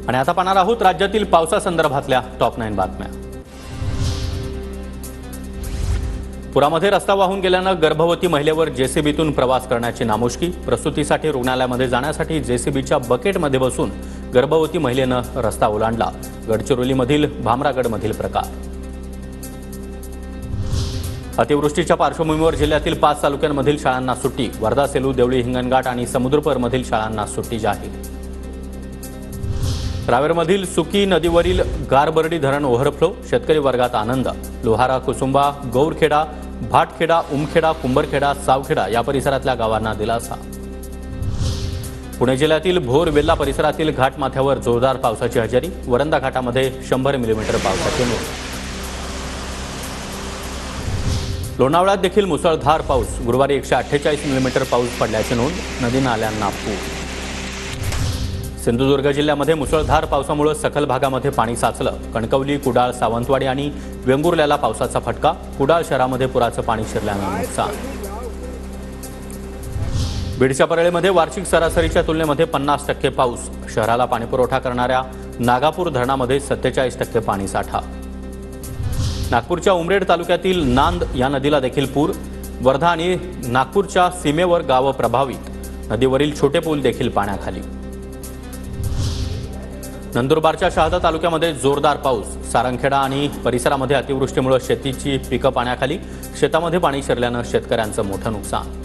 आणि आता पाहणार आहोत राज्यातील पावसासंदर्भातल्या टॉप 9 बातम्या। पुरामध्ये रस्ता वाहून गेल्यानं गर्भवती महिलेवर जेसीबीतून प्रवास करण्याची नामुष्की। प्रसूतीसाठी रुग्णालयामध्ये जाण्यासाठी जेसीबीच्या बकेटमध्ये बसून गर्भवती महिलेनं रस्ता ओलांडला। गडचिरोलीमधील भामरागडमधील प्रकार। अतिवृष्टीच्या पार्श्वभूमीवर जिल्ह्यातील 5 तालुक्यांमधील शाळांना सुट्टी। वर्धा, सेलू, देवळी, हिंगणघाट आणि समुद्रपूरमधील शाळांना सुट्टी जाहीर। रावेरमधील सुकी नदीवरील गारबर्डी धरण ओव्हरफ्लो, शेतकरी वर्गात आनंद। लोहारा, कुसुंबा, गौरखेडा, भाटखेडा, उमखेडा, कुंभरखेडा, सावखेडा या परिसरातल्या गावांना दिलासा। पुणे जिल्ह्यातील भोर, वेल्हा परिसरातील घाटमाथ्यावर जोरदार पावसाची हजेरी। वरंदा घाटामध्ये 100 मिलीमीटर पावसाची नोंद। लोणावळ्यात देखील मुसळधार पाऊस। गुरुवारी 148 मिलीमीटर पाऊस पडल्याची नोंद। नदी नाल्यांना पूर। सिंधुदुर्ग जिल्ह्यामध्ये मुसळधार पावसामुळे सखल भागामध्ये पाणी साचलं। कणकवली, कुडाळ, सावंतवाडी आणि वेंगुर्ल्याला पावसाचा फटका। कुडाळ शहरामध्ये पुराचं पाणी शिरल्यानं नुकसान। बीडच्या परळीमध्ये वार्षिक सरासरीच्या तुलनेमध्ये 50% पाऊस। शहराला पाणीपुरवठा करणाऱ्या नागापूर धरणामध्ये 47% पाणी साठा। नागपूरच्या उमरेड तालुक्यातील नांद या नदीला देखील पूर। वर्धा आणि नागपूरच्या सीमेवर गावं प्रभावित। नदीवरील छोटे पूल देखील पाण्याखाली। नंदुरबारच्या शहादा तालुक्यामध्ये जोरदार पाऊस। सारंगखेडा आणि परिसरामध्ये अतिवृष्टीमुळे शेतीची पिकं पाण्याखाली। शेतामध्ये पाणी शिरल्यानं शेतकऱ्यांचं मोठं नुकसान।